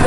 Oh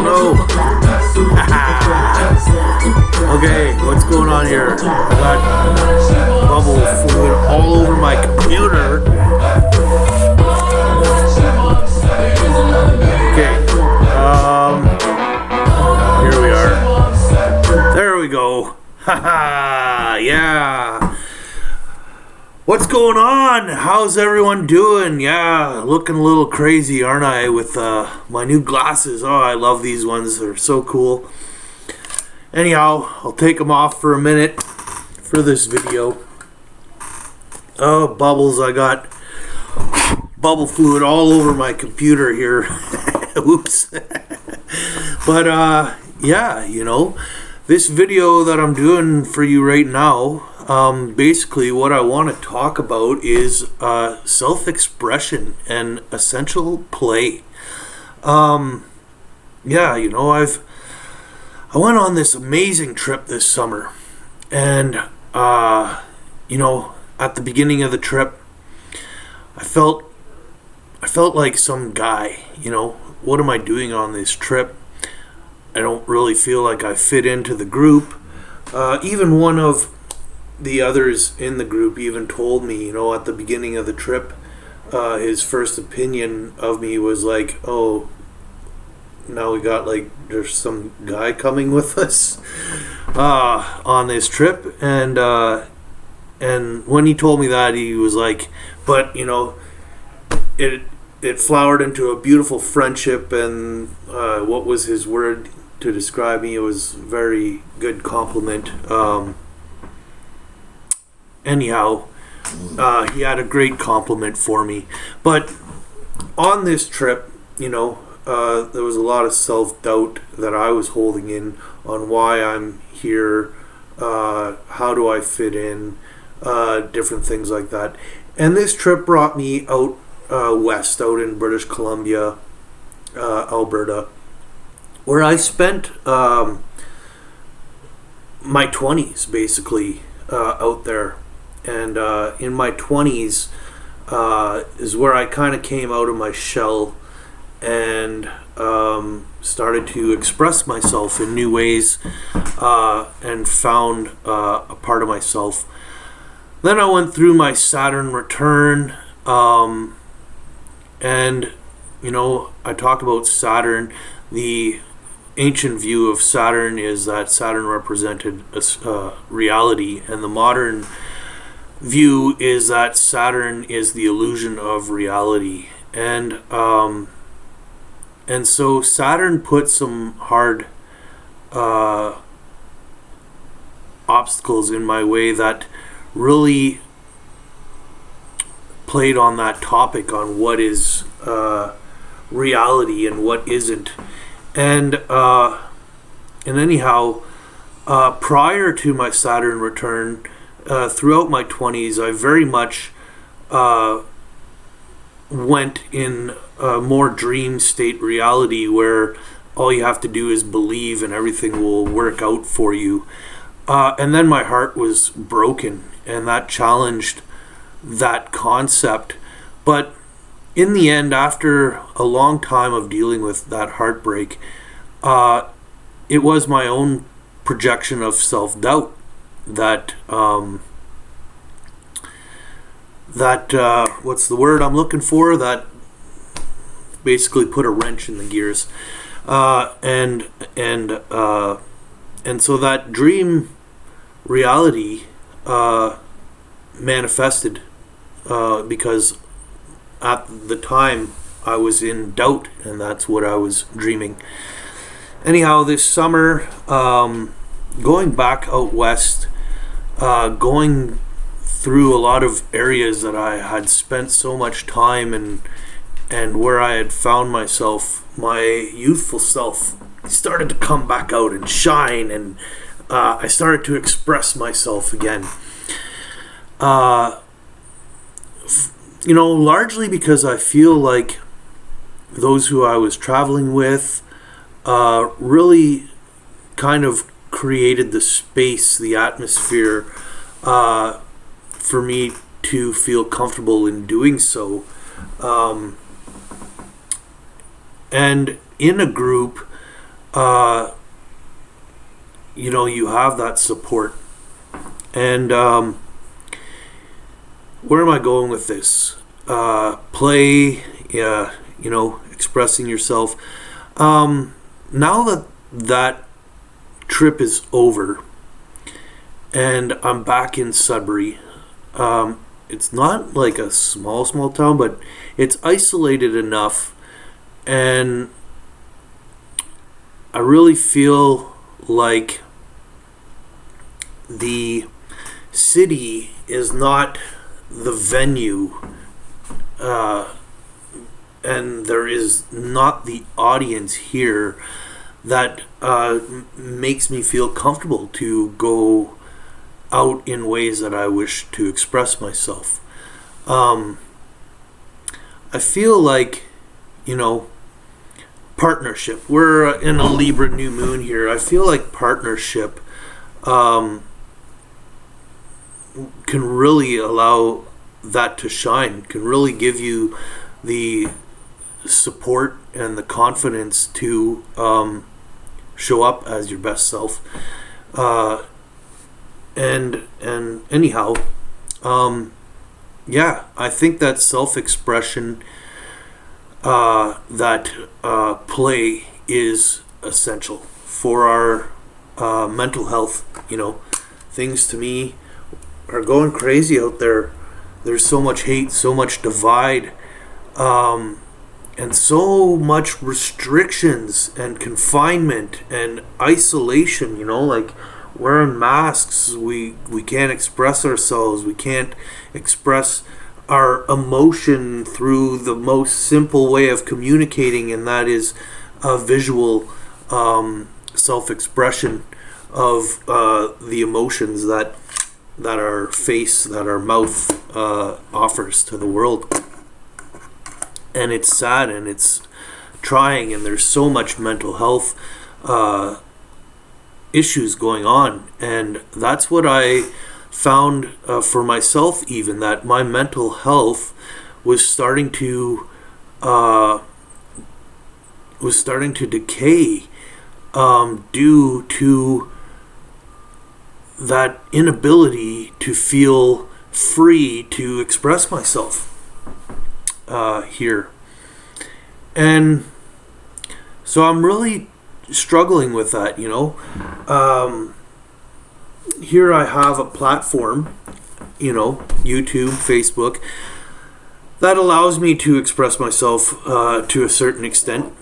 no! Okay, what's going on here? I got bubble fluid all over my computer. Okay, here we are. There we go. Haha, yeah. What's going on? How's everyone doing? Yeah, looking a little crazy, aren't I, with my new glasses? Oh, I love these ones. They're so cool. Anyhow, I'll take them off for a minute for this video. Oh, bubbles. I got bubble fluid all over my computer here. Oops. But, yeah, you know, this video that I'm doing for you right now, basically what I want to talk about is self-expression and essential play. Yeah, you know, I went on this amazing trip this summer, and you know, at the beginning of the trip, I felt like some guy. You know, what am I doing on this trip? I don't really feel like I fit into the group. Even one of the others in the group even told me, you know, at the beginning of the trip, his first opinion of me was like, oh, now we got like, there's some guy coming with us on this trip. And when he told me that, he was like, but you know, it flowered into a beautiful friendship. And what was his word to describe me? It was very good compliment. Anyhow, he had a great compliment for me. But on this trip, you know, there was a lot of self-doubt that I was holding in on why I'm here, how do I fit in, different things like that. And this trip brought me out west, out in British Columbia, Alberta, where I spent my 20s basically out there. And in my 20s is where I kind of came out of my shell and started to express myself in new ways, and found a part of myself. Then I went through my Saturn return, and you know, I talk about Saturn. The ancient view of Saturn is that Saturn represented reality, and the modern view is that Saturn is the illusion of reality. And so Saturn put some hard obstacles in my way that really played on that topic, on what is reality and what isn't. And anyhow, prior to my Saturn return, throughout my 20s, I very much went in a more dream state reality where all you have to do is believe and everything will work out for you. And then my heart was broken, and that challenged that concept. But in the end, after a long time of dealing with that heartbreak, it was my own projection of self-doubt that what's the word I'm looking for, that basically put a wrench in the gears, and so that dream reality manifested because at the time I was in doubt, and that's what I was dreaming. Anyhow, this summer, going back out west, going through a lot of areas that I had spent so much time and where I had found myself, my youthful self started to come back out and shine, and I started to express myself again. You know, largely because I feel like those who I was traveling with, really kind of created the space, the atmosphere, for me to feel comfortable in doing so. And in a group, you have that support. And where am I going with this? Play, yeah, expressing yourself. Now that trip is over and I'm back in Sudbury, it's not like a small town, but it's isolated enough, and I really feel like the city is not the venue, and there is not the audience here that makes me feel comfortable to go out in ways that I wish to express myself. I feel like, partnership. We're in a Libra new moon here. I feel like partnership can really allow that to shine, can really give you the support and the confidence to show up as your best self. And anyhow, I think that self-expression, that play is essential for our mental health. Things to me are going crazy out there. There's so much hate, so much divide, and so much restrictions and confinement and isolation. Like wearing masks, we can't express ourselves. We can't express our emotion through the most simple way of communicating, and that is a visual self-expression of the emotions that our face, that our mouth offers to the world. And it's sad and it's trying, and there's so much mental health issues going on, and that's what I found for myself, even that my mental health was starting to decay due to that inability to feel free to express myself here. And so I'm really struggling with that. Here I have a platform, YouTube, Facebook, that allows me to express myself to a certain extent.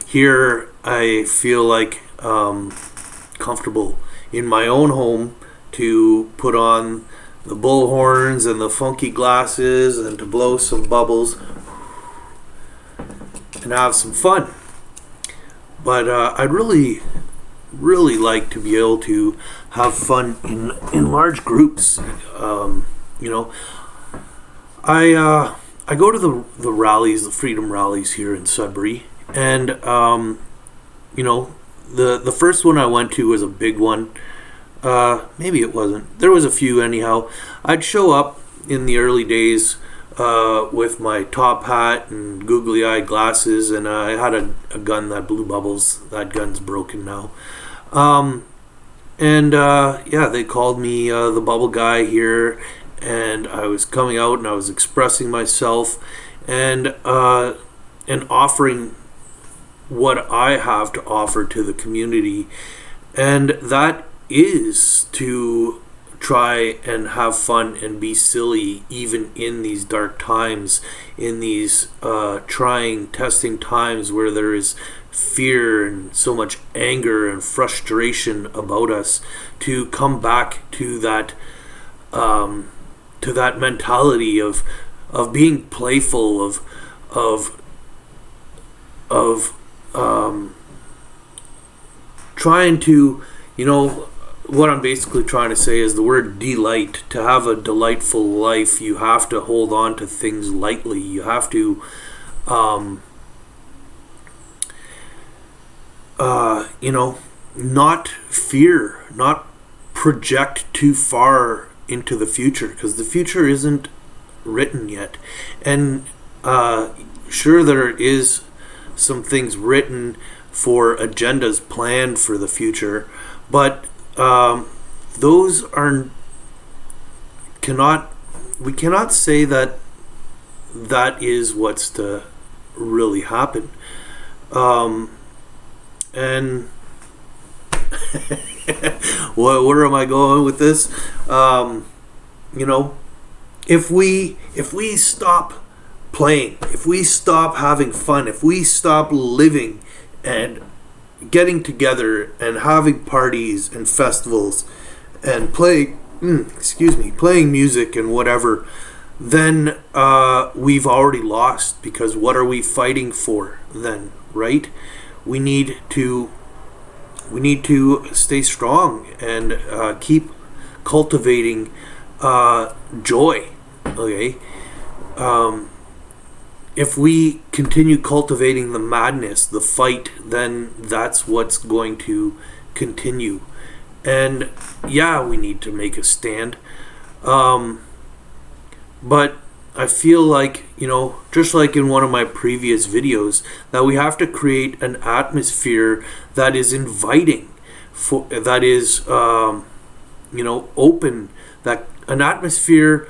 Here I feel like comfortable in my own home to put on the bullhorns and the funky glasses and to blow some bubbles and have some fun. But I'd really like to be able to have fun in large groups. I go to the rallies, the freedom rallies here in Sudbury, and the first one I went to was a big one. Maybe it wasn't. There was a few anyhow. I'd show up in the early days with my top hat and googly-eyed glasses, and I had a gun that blew bubbles. That gun's broken now. They called me the bubble guy here, and I was coming out and I was expressing myself and offering what I have to offer to the community, and that is to try and have fun and be silly even in these dark times, in these trying, testing times where there is fear and so much anger and frustration about us, to come back to that mentality of being playful, of trying to what I'm basically trying to say is the word delight. To have a delightful life, you have to hold on to things lightly. You have to, not fear, not project too far into the future, because the future isn't written yet. And sure, there is some things written for agendas planned for the future, but those are we cannot say that is what's to really happen. And where am I going with this? If we stop playing, if we stop having fun, if we stop living and getting together and having parties and festivals and playing music and whatever, then we've already lost, because what are we fighting for then, right? We need to stay strong and keep cultivating joy. Okay, if we continue cultivating the madness, the fight, then that's what's going to continue. And yeah, we need to make a stand. But I feel like, just like in one of my previous videos, that we have to create an atmosphere that is inviting, that is, open, that an atmosphere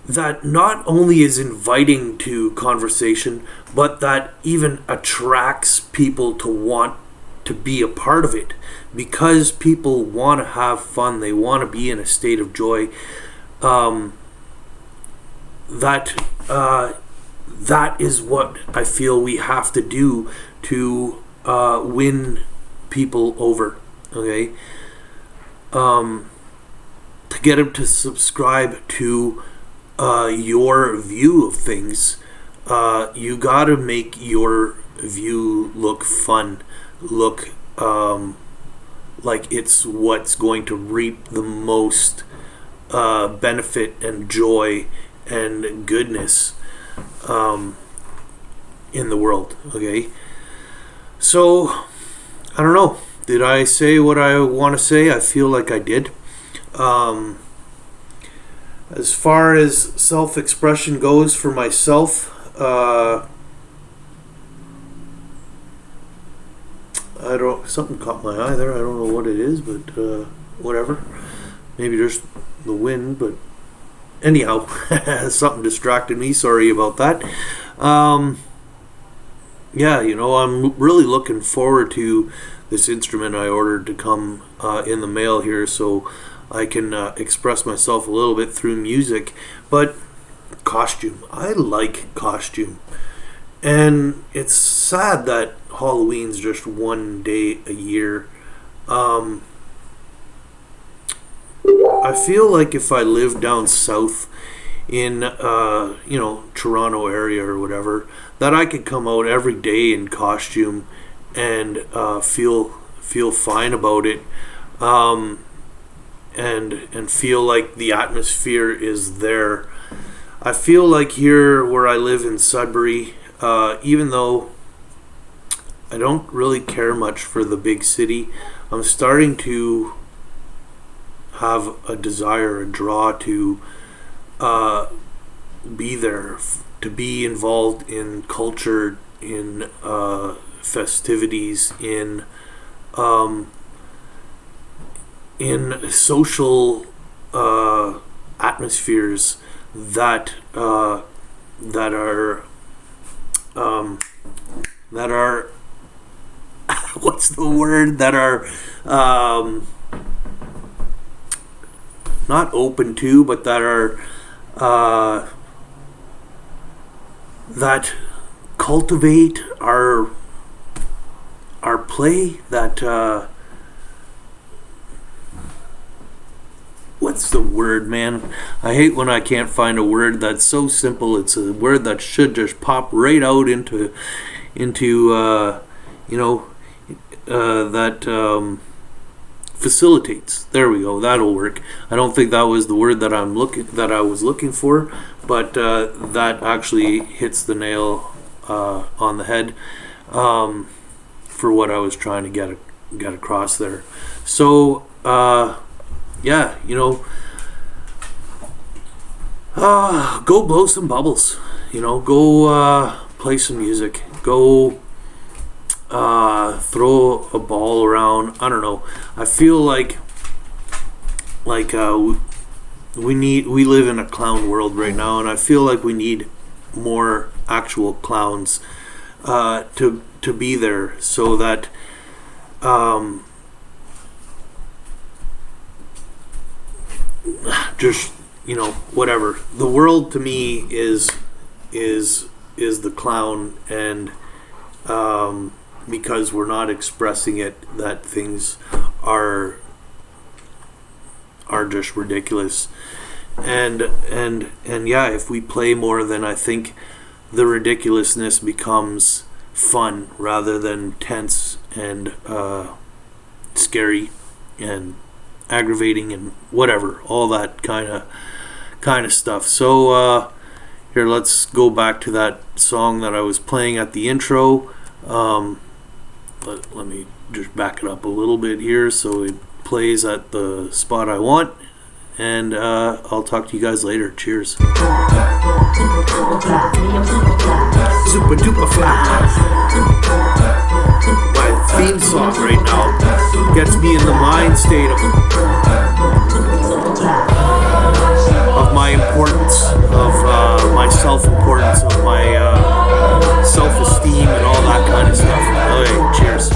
that not only is inviting to conversation, but that even attracts people to want to be a part of it, because people want to have fun, they want to be in a state of joy. That is what I feel we have to do to win people over. Okay, to get them to subscribe to your view of things, you gotta make your view look fun, look like it's what's going to reap the most benefit and joy and goodness in the world. Okay, so I don't know, did I say what I want to say? I feel like I did. As far as self-expression goes for myself, something caught my eye there. I don't know what it is, but whatever. Maybe just the wind, but anyhow, something distracted me. Sorry about that. Yeah, I'm really looking forward to this instrument I ordered to come in the mail here, so I can express myself a little bit through music. But costume, I like costume, and it's sad that Halloween's just one day a year. I feel like if I lived down south in Toronto area or whatever, that I could come out every day in costume and feel fine about it, and feel like the atmosphere is there. I feel like here where I live in Sudbury, even though I don't really care much for the big city, I'm starting to have a desire, a draw to be there, to be involved in culture, in festivities, in social atmospheres that are what's the word, that are not open to, but that are that cultivate our play, that what's the word, man? I hate when I can't find a word that's so simple. It's a word that should just pop right out into that facilitates. There we go. That'll work. I don't think that was the word that I was looking for, but that actually hits the nail on the head for what I was trying to get across there. So yeah, go blow some bubbles. Go play some music. Go throw a ball around. I don't know. I feel like we live in a clown world right now, and I feel like we need more actual clowns to be there, so that just whatever. The world to me is the clown, and because we're not expressing it, that things are just ridiculous. And yeah, if we play more, then I think the ridiculousness becomes fun rather than tense and scary and aggravating and whatever, all that kind of stuff. So here, let's go back to that song that I was playing at the intro. Let me just back it up a little bit here so it plays at the spot I want, and I'll talk to you guys later. Cheers. Super duper fly. My theme song right now gets me in the mind state of my importance, of my self-importance, of my self-esteem and all that kind of stuff. Okay, cheers.